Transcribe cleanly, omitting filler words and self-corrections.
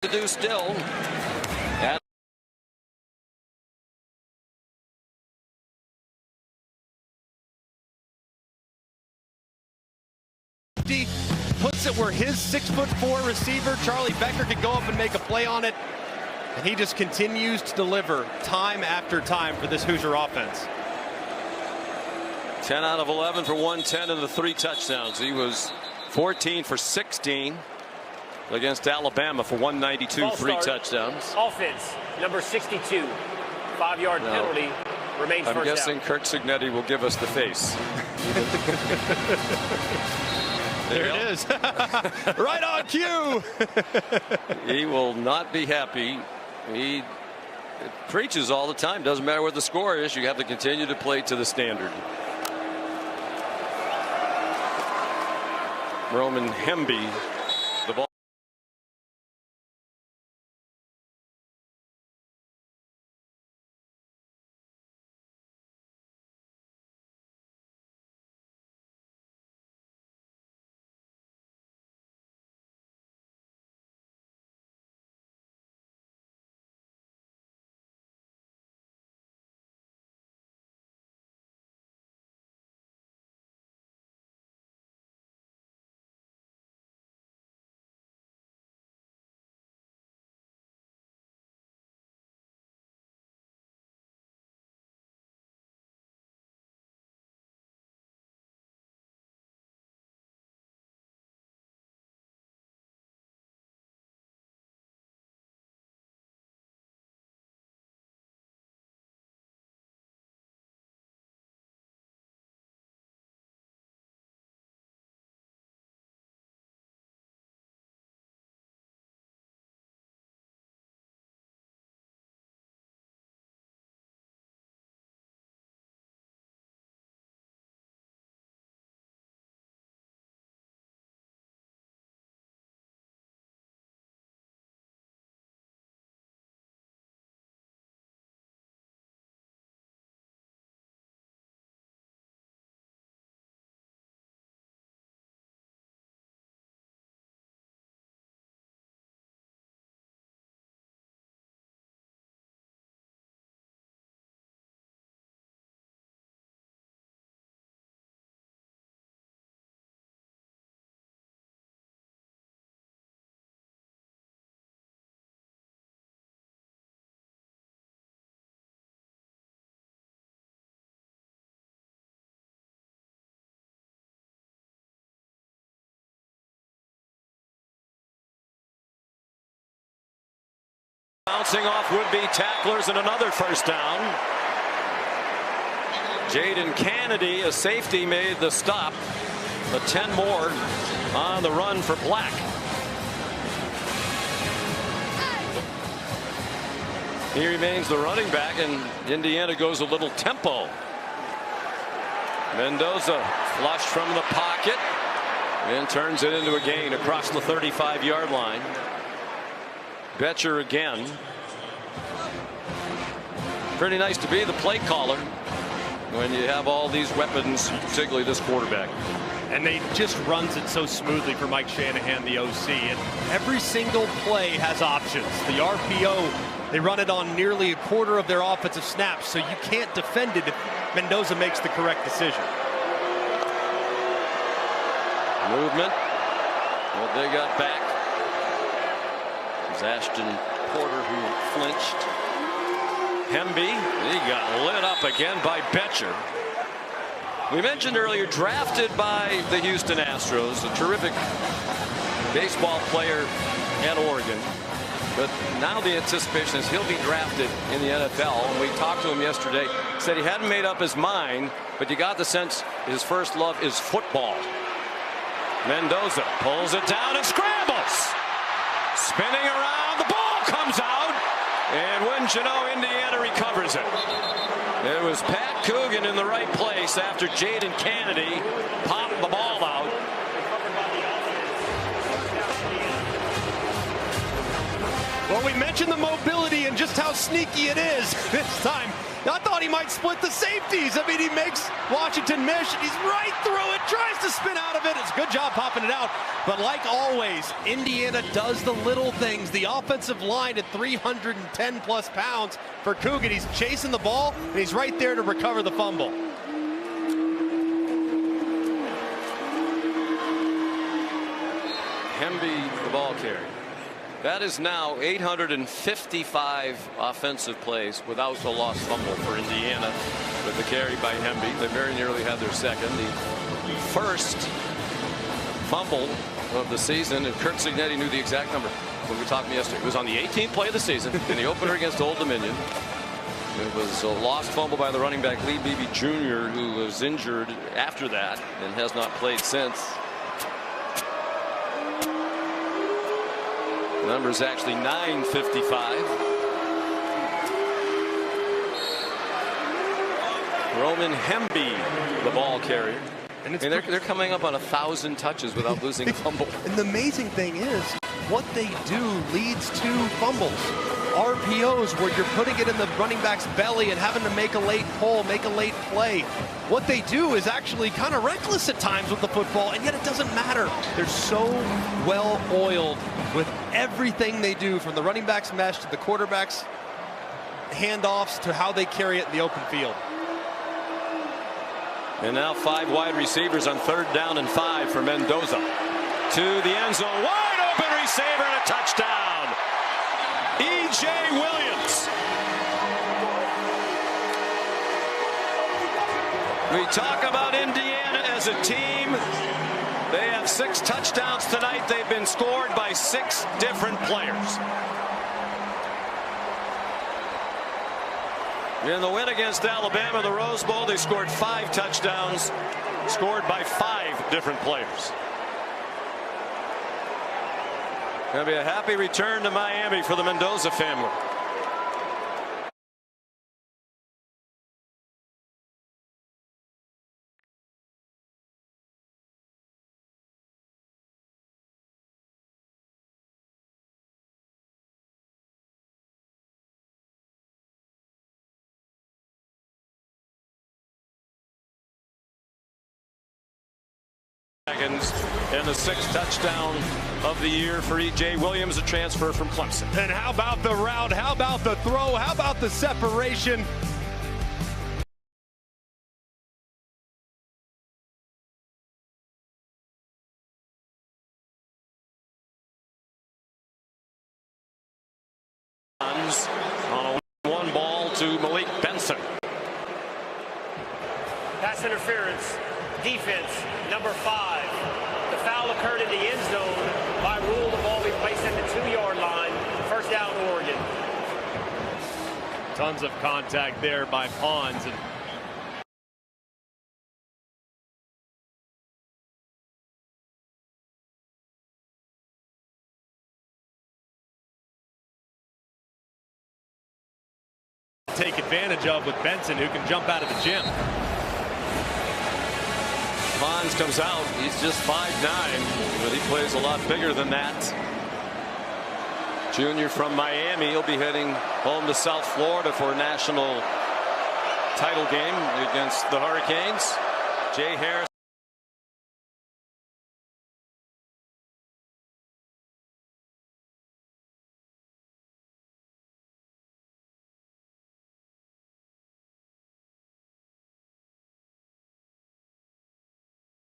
to do still. And puts it where his 6'4" receiver Charlie Becker could go up and make a play on it, and he just continues to deliver time after time for this Hoosier offense. 10 out of 11 for 110 and the 3 touchdowns. He was 14 for 16 against Alabama for 192, 3 touchdowns. Offense, number 62, 5-yard penalty, remains first down. I'm guessing Kirk Cignetti will give us the face. There it is. Right on cue. He will not be happy. He preaches all the time. Doesn't matter what the score is. You have to continue to play to the standard. Roman Hemby, the ball. Bouncing off would-be tacklers and another first down. Jaden Kennedy, a safety, made the stop. The 10 more on the run for Black. He remains the running back, and Indiana goes a little tempo. Mendoza flushed from the pocket and turns it into a gain across the 35-yard line. Betcher again. Pretty nice to be the play caller when you have all these weapons, particularly this quarterback. And they just runs it so smoothly for Mike Shanahan, the OC. And every single play has options. The RPO, they run it on nearly a quarter of their offensive snaps, so you can't defend it if Mendoza makes the correct decision. Movement. Well, they got back. Ashton Porter who flinched. Hemby, he got lit up again by Betcher. We mentioned earlier, drafted by the Houston Astros, a terrific baseball player at Oregon. But now the anticipation is he'll be drafted in the NFL. And we talked to him yesterday, said he hadn't made up his mind, but you got the sense his first love is football. Mendoza pulls it down and scrambles. Spinning around, the ball comes out, and wouldn't you know, Indiana recovers it. It was Pat Coogan in the right place after Jaden Kennedy popped the ball out. Well, we mentioned the mobility and just how sneaky it is. This time, I thought he might split the safeties. I mean, he makes Washington miss. He's right through it, tries to spin out of it. It's a good job popping it out. But like always, Indiana does the little things. The offensive line at 310 plus pounds for Coogan. He's chasing the ball, and he's right there to recover the fumble. Hemby, the ball carrier. That is now 855 offensive plays without a lost fumble for Indiana with the carry by Hemby. They very nearly had their second. The first fumble of the season, and Kurt Cignetti knew the exact number when we talked to him yesterday. It was on the 18th play of the season in the opener against Old Dominion. It was a lost fumble by the running back Lee Beebe Jr., who was injured after that and has not played since. The number is actually 955. Roman Hemby, the ball carrier. And they're coming up on 1,000 touches without losing a fumble. And the amazing thing is, what they do leads to fumbles. RPOs where you're putting it in the running back's belly and having to make a late pull, make a late play. What they do is actually kind of reckless at times with the football, and yet it doesn't matter. They're so well oiled with everything they do, from the running back's mesh to the quarterback's handoffs to how they carry it in the open field. And now 5 wide receivers on 3rd down and 5 for Mendoza. To the end zone, wide open receiver and a touchdown. E.J. Williams. We talk about Indiana as a team. They have 6 touchdowns tonight. They've been scored by 6 different players. In the win against Alabama, the Rose Bowl, they scored 5 touchdowns, scored by 5 different players. Going to be a happy return to Miami for the Mendoza family. And the 6th touchdown of the year for E.J. Williams, a transfer from Clemson. And how about the route? How about the throw? How about the separation? On a 1 ball to Malik Benson. Pass interference. Defense, number 5. The foul occurred in the end zone. By rule, the ball will be placed at the 2-yard line. 1st down, Oregon. Tons of contact there by Pons. And take advantage of with Benson, who can jump out of the gym. Pons comes out. He's just 5'9", but he plays a lot bigger than that. Junior from Miami. He'll be heading home to South Florida for a national title game against the Hurricanes. Jay Harris